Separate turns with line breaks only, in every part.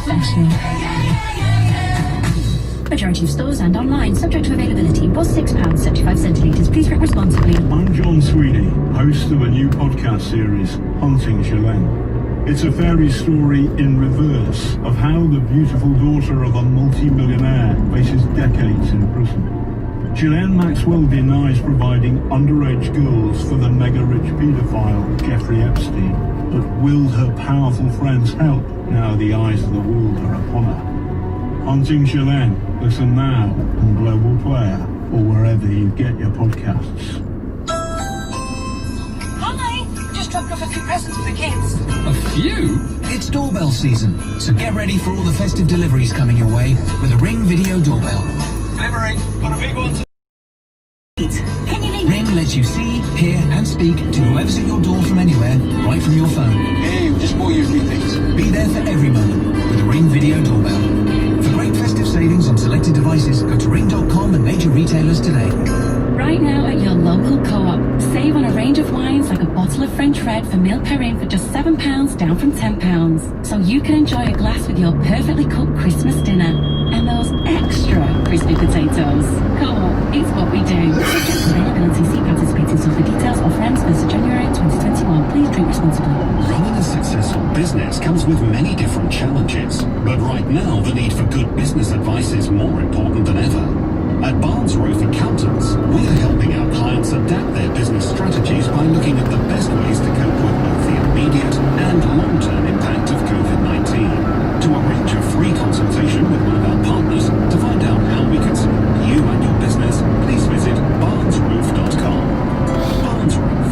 special. Majority of stores and online, subject to availability, was £6, 75 centilitres. Please drink responsibly.
I'm John Sweeney, host of a new podcast series, Hunting Chilene. It's a fairy story in reverse of how the beautiful daughter of a multi-millionaire faces decades in prison. Ghislaine Maxwell denies providing underage girls for the mega-rich paedophile Jeffrey Epstein, but will her powerful friends help now the eyes of the world are upon her? Hunting Ghislaine. Listen now on Global Player or wherever you get your podcasts.
Hi! Just dropped off a few presents for the kids.
A few? It's doorbell season, so get ready for all the festive deliveries coming your way with a Ring Video Doorbell.
Delivery, got a big one.
Can you leave?
Ring lets you see, hear and speak to whoever's at your door from anywhere, right from your phone.
Hey, we just bought you a few things.
Be there for every moment with a Ring Video Doorbell. For great festive savings on selected devices, go to ring.com and major retailers today.
Right now at your local co-op, save on a range of wines like a bottle of French Red for meal pairing for just £7, down from £10. So you can enjoy a glass with your perfectly cooked Christmas dinner and those extra crispy potatoes. Co-op, it's what we do. Availability, see participating store for details. Offer ends 1st of January 2021. Please drink responsibly.
Running a successful business comes with many different challenges, but right now the need for good business advice is more important than ever. At Barnes Roth Accountants, we're helping our clients adapt their business strategies by looking at the best ways to cope with both the immediate and long-term impact of COVID-19. To arrange a free consultation with one of our partners to find out how we can support you and your business, please visit barnesroof.com. Barnes Roof,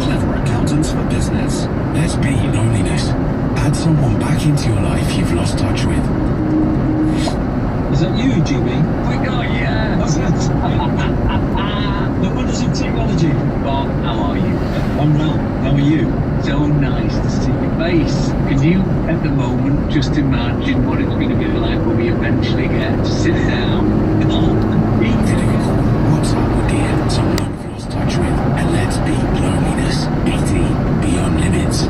clever accountants for business.
Let's beat loneliness. Add someone back into your life you've lost touch with.
Is that you, Jimmy?
We got yeah.
What's that? The wonders of technology.
Bob, how are you?
I'm well. How are you?
So nice to see your face. Can you, at the moment, just imagine what it's going to be like when we eventually get to sit down and eat?
What's up with the someone you've lost touch with? And let's beat loneliness. BT Beyond Limits.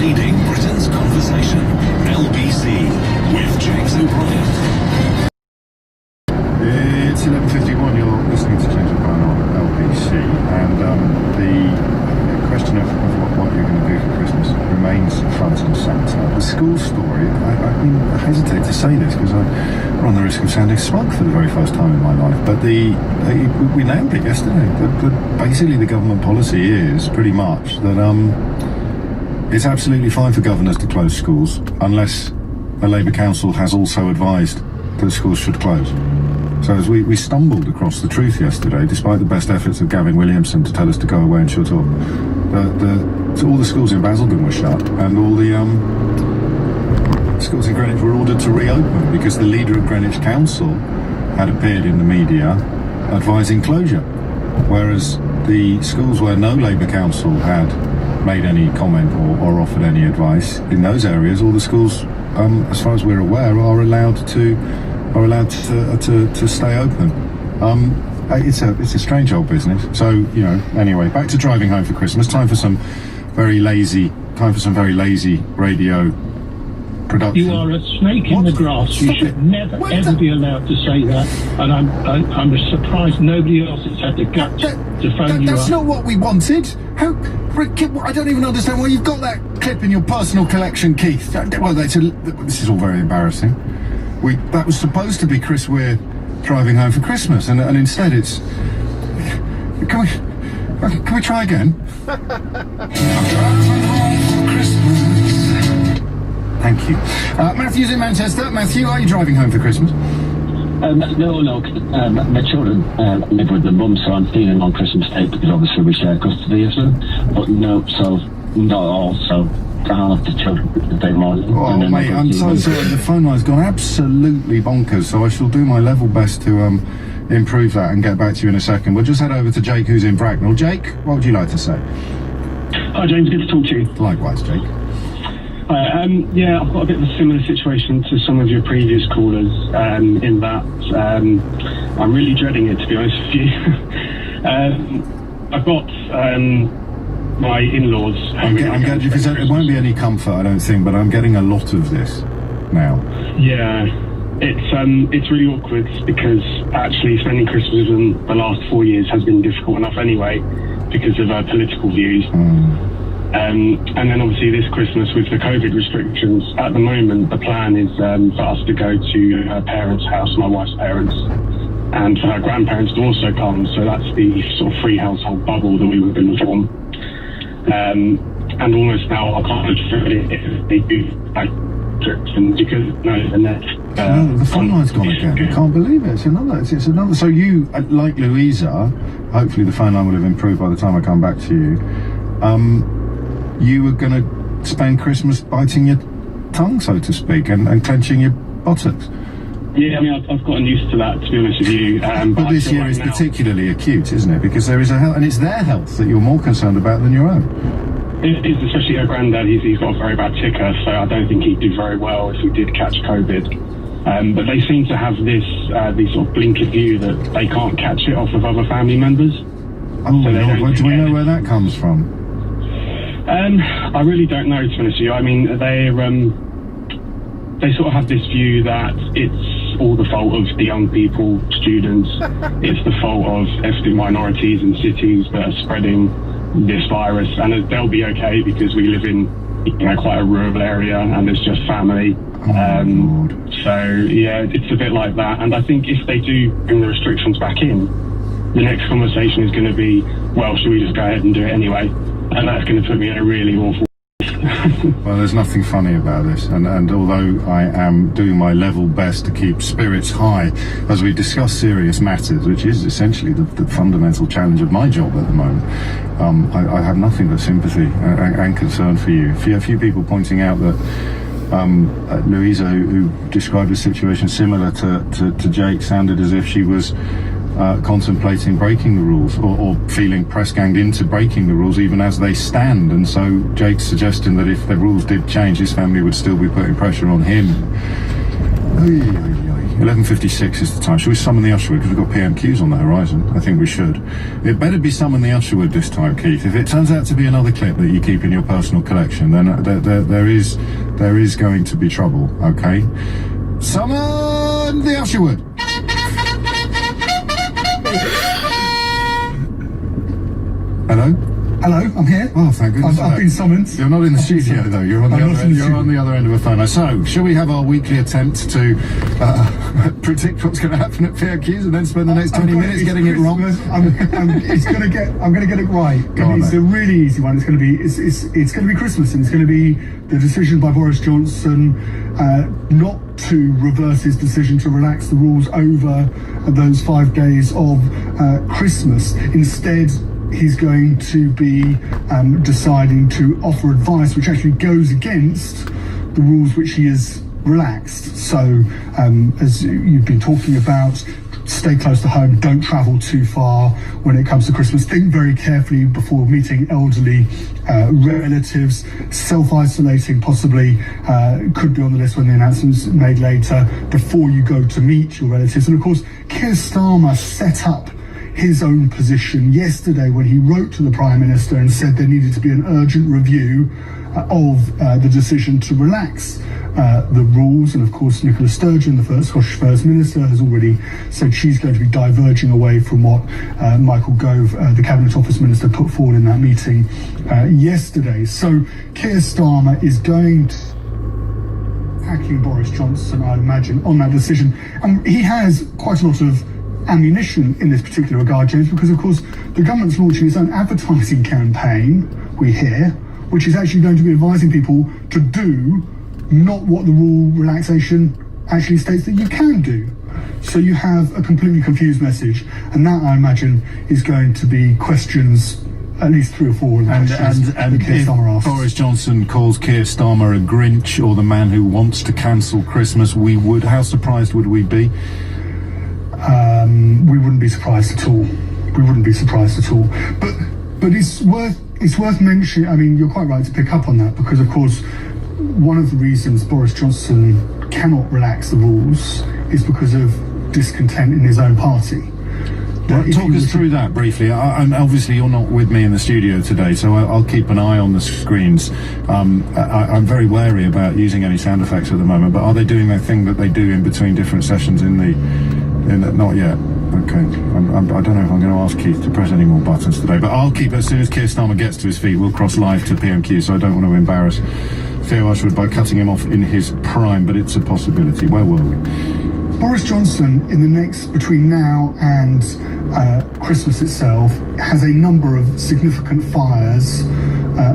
Leading Britain's conversation. LBC with James O'Brien.
It's 11:51. You're listening to James O'Brien on LBC, and the question of what you're going to do for Christmas remains front and centre. The school story. I hesitate to say this because I run the risk of sounding smug for the very first time in my life. But we nailed it yesterday. Basically, the government policy is pretty much that it's absolutely fine for governors to close schools unless a Labour council has also advised that schools should close. So as we stumbled across the truth yesterday, despite the best efforts of Gavin Williamson to tell us to go away and shut up, so all the schools in Basildon were shut, and all the schools in Greenwich were ordered to reopen because the leader of Greenwich Council had appeared in the media advising closure, whereas the schools where no Labour council had made any comment or offered any advice, in those areas all the schools, as far as we're aware, are allowed to stay open. It's a strange old business. So, anyway, back to driving home for Christmas. Time for some very lazy radio production.
You are a snake in the grass. You should never ever be allowed to say that. And I'm surprised nobody else has had the guts to phone you up.
That's not what we wanted. How? I don't even understand why you've got that clip in your personal collection, Keith. Well, this is all very embarrassing. That was supposed to be Chris Weir driving home for Christmas, and instead it's. Can we try again? I'm driving home for Christmas. Thank you. Matthew's in Manchester. Matthew, are you driving home for Christmas?
No. My children live with their mum, so I'm feeling on Christmas Day because obviously we share custody of them. But no, so not at all. So I'll have to children the day morning.
Oh, mate, I'm so sorry. The phone line's gone absolutely bonkers, so I shall do my level best to improve that and get back to you in a second. We'll just head over to Jake, who's in Bracknell. Jake, what would you like to say?
Hi, James. Good to talk to you.
Likewise, Jake.
I've got a bit of a similar situation to some of your previous callers in that I'm really dreading it, to be honest with you. I've got my in-laws.
I'm getting, because there won't be any comfort, I don't think, but I'm getting a lot of this. now.
Yeah, it's really awkward because actually spending Christmas in the last 4 years has been difficult enough anyway because of political views. And then obviously this Christmas with the COVID restrictions, at the moment the plan is for us to go to her parents' house, my wife's parents, and for her grandparents to also come. So that's the sort of free household bubble that we were going to form. And almost now I can't really if they do like restrictions because the next.
The phone line's gone again. I can't believe it. It's another. So you, like Louisa, hopefully the phone line will have improved by the time I come back to you. You were going to spend Christmas biting your tongue, so to speak, and clenching your buttocks.
Yeah, I mean, I've gotten used to that, to be honest with you.
But this year is particularly acute, isn't it? Because there is and it's their health that you're more concerned about than your own.
It is, especially her granddad. He's got a very bad ticker, so I don't think he'd do very well if he did catch COVID. But they seem to have this sort of blinkered view that they can't catch it off of other family members.
Oh, so Lord, do we know where that comes from?
I really don't know, to be honest with you. I mean, they sort of have this view that it's all the fault of the young people, students. It's the fault of ethnic minorities in cities that are spreading this virus, and they'll be okay because we live in quite a rural area and it's just family. So yeah, it's a bit like that. And I think if they do bring the restrictions back in, the next conversation is going to be, well, should we just go ahead and do it anyway? And that's going to put me in a really awful.
Well, there's nothing funny about this, and although I am doing my level best to keep spirits high as we discuss serious matters, which is essentially the fundamental challenge of my job at the moment, I have nothing but sympathy and concern for you. A few people pointing out that Louisa, who described a situation similar to Jake, sounded as if she was contemplating breaking the rules or feeling press-ganged into breaking the rules even as they stand. And so Jake's suggesting that if the rules did change, his family would still be putting pressure on him. 11:56 is the time. Should we summon the Usherwood? Because we've got PMQs on the horizon. I think we should. It better be summon the Usherwood this time, Keith. If it turns out to be another clip that you keep in your personal collection, then there is going to be trouble, okay? Summon the Usherwood! Hello?
Hello, I'm here.
Oh, thank goodness.
I've been summoned.
You're not in the studio, though. You're on the other end of a phone. So, shall we have our weekly attempt to predict what's going to happen at PRQs and then spend the next 20 minutes getting it wrong?
I'm going to get it right. It's a really easy one. It's going to be Christmas, and it's going to be the decision by Boris Johnson not to reverse his decision to relax the rules over those 5 days of Christmas. Instead, he's going to be deciding to offer advice which actually goes against the rules which he has relaxed. So, as you've been talking about, stay close to home, don't travel too far when it comes to Christmas. Think very carefully before meeting elderly relatives. Self-isolating possibly could be on the list when the announcement's made later, before you go to meet your relatives. And of course, Keir Starmer set up his own position yesterday when he wrote to the Prime Minister and said there needed to be an urgent review of the decision to relax the rules. And of course, Nicola Sturgeon, the Scottish First Minister, has already said she's going to be diverging away from what Michael Gove, the Cabinet Office Minister, put forward in that meeting yesterday. So Keir Starmer is going to hacking Boris Johnson, I'd imagine, on that decision. And he has quite a lot of ammunition in this particular regard, James, because of course the government's launching its own advertising campaign, we hear, which is actually going to be advising people to do not what the rule relaxation actually states that you can do. So you have a completely confused message, and that, I imagine, is going to be questions, at least 3 or 4
and
Keir Starmer asks.
Boris Johnson calls Keir Starmer a Grinch or the man who wants to cancel Christmas, how surprised would we be?
We wouldn't be surprised at all. But it's worth mentioning. I mean, you're quite right to pick up on that, because of course one of the reasons Boris Johnson cannot relax the rules is because of discontent in his own party.
Well, talk us through that briefly. And obviously, you're not with me in the studio today, so I'll keep an eye on the screens. I'm very wary about using any sound effects at the moment, but are they doing their thing that they do in between different sessions in the not yet? Okay. I don't know if I'm going to ask Keith to press any more buttons today, but I'll keep it. As soon as Keir Starmer gets to his feet, we'll cross live to PMQ, so I don't want to embarrass Theo Ashwood by cutting him off in his prime, but it's a possibility. Where were we?
Boris Johnson, in the next, between now and Christmas itself, has a number of significant fires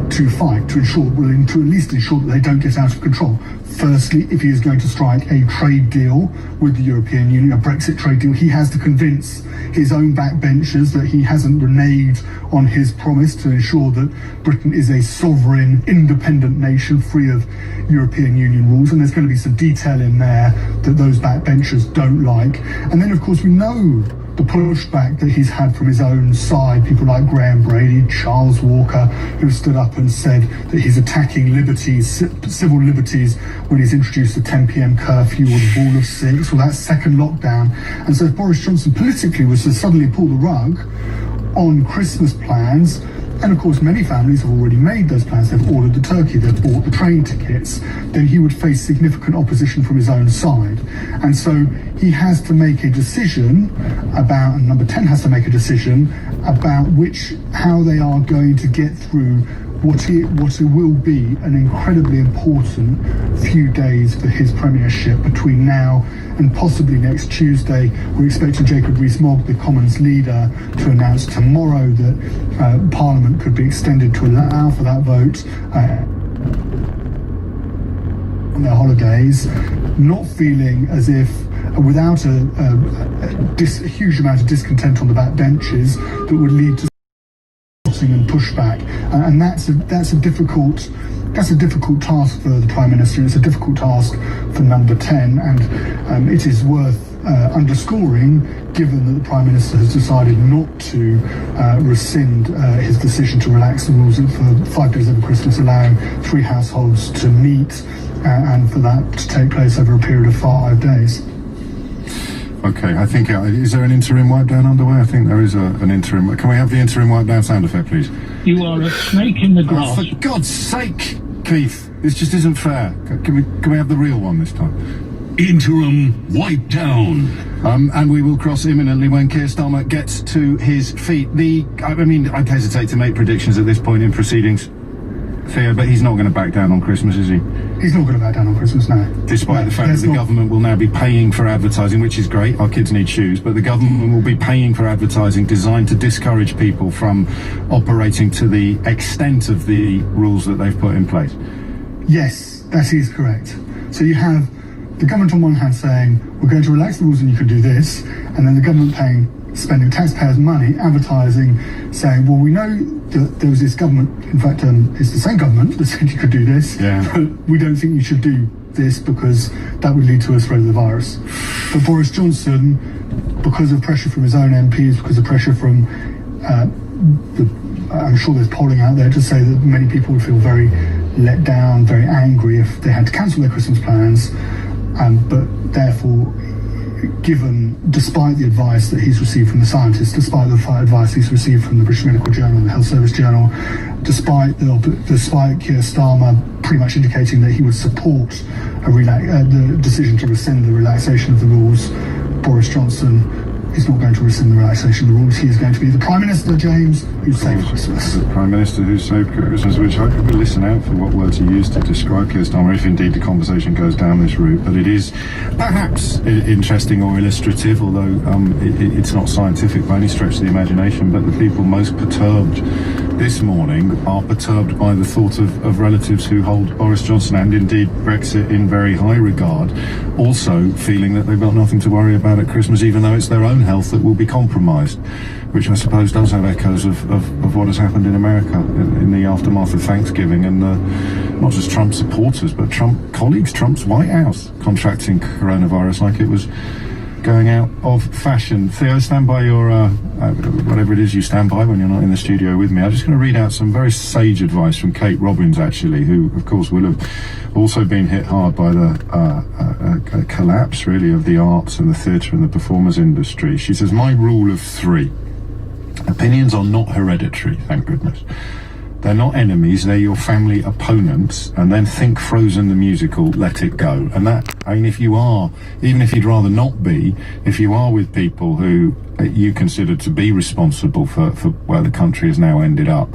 to fight, to at least ensure that they don't get out of control. Firstly, if he is going to strike a trade deal with the European Union, a Brexit trade deal, he has to convince his own backbenchers that he hasn't reneged on his promise to ensure that Britain is a sovereign, independent nation free of European Union rules. And there's going to be some detail in there that those backbenchers don't like. And then, of course, we know the pushback that he's had from his own side, people like Graham Brady, Charles Walker, who stood up and said that he's attacking liberties, civil liberties, when he's introduced the 10 p.m. curfew or the Rule of Six or that second lockdown. And so if Boris Johnson politically was to suddenly pull the rug on Christmas plans, and of course many families have already made those plans, they've ordered the turkey, they've bought the train tickets, then he would face significant opposition from his own side. And so he has to make a decision about, and Number 10 has to make a decision about how they are going to get through what it will be an incredibly important few days for his premiership between now and possibly Next Tuesday. We're expecting Jacob Rees-Mogg, the Commons leader, to announce tomorrow that Parliament could be extended to allow for that vote on their holidays, not feeling as if, without a huge amount of discontent on the backbenches, that would lead to and pushback, and that's a difficult task for the Prime Minister. It's a difficult task for Number 10, and it is worth underscoring, given that the Prime Minister has decided not to rescind his decision to relax the rules for 5 days over Christmas, allowing 3 households to meet, and for that to take place over a period of 5 days.
Okay, I think, is there an interim wipe down underway? I think there is an interim. Can we have the interim wipe down sound effect, please?
You are a snake in the grass.
Oh, for God's sake, Keith, this just isn't fair. Can we have the real one this time?
Interim wipe down.
And we will cross imminently when Keir Starmer gets to his feet. I'd hesitate to make predictions at this point in proceedings, Theo, but he's not going to back down on Christmas, is he?
He's not going to back down on Christmas, no.
Despite the fact that the government will now be paying for advertising, which is great, our kids need shoes, but the government will be paying for advertising designed to discourage people from operating to the extent of the rules that they've put in place.
Yes, that is correct. So you have the government on one hand saying, we're going to relax the rules and you can do this, and then the government spending taxpayers' money, advertising, saying, well, we know that there was this government, in fact, it's the same government that said you could do this, but we don't think you should do this because that would lead to a spread of the virus. But Boris Johnson, because of pressure from his own MPs, because of pressure from I'm sure there's polling out there to say that many people would feel very let down, very angry if they had to cancel their Christmas plans, but therefore, despite the advice that he's received from the scientists, despite the advice he's received from the British Medical Journal and the Health Service Journal, despite Keir Starmer pretty much indicating that he would support the decision to rescind the relaxation of the rules, Boris Johnson is not going to rescind the relaxation of the rules. He is going to be the Prime Minister, James, who saved Christmas.
The Prime Minister who saved Christmas, which I could listen out for what words he used to describe Keir Starmer, if indeed the conversation goes down this route. But it is perhaps interesting or illustrative, although it's not scientific by any stretch of the imagination. But the people most perturbed this morning are perturbed by the thought of relatives who hold Boris Johnson and indeed Brexit in very high regard, also feeling that they've got nothing to worry about at Christmas, even though it's their own health that will be compromised, which I suppose does have echoes of what has happened in America in the aftermath of Thanksgiving, and not just Trump supporters but Trump colleagues, Trump's White House contracting coronavirus like it was going out of fashion. Theo, stand by your whatever it is you stand by when you're not in the studio with me. I'm just going to read out some very sage advice from Kate Robbins, actually, who of course will have also been hit hard by the collapse, really, of the arts and the theatre and the performers industry. She says, my rule of 3. Opinions are not hereditary, thank goodness. They're not enemies, they're your family opponents. And then think Frozen the musical, let it go. And that, I mean, if you are, even if you'd rather not be, if you are with people who you consider to be responsible for where the country has now ended up,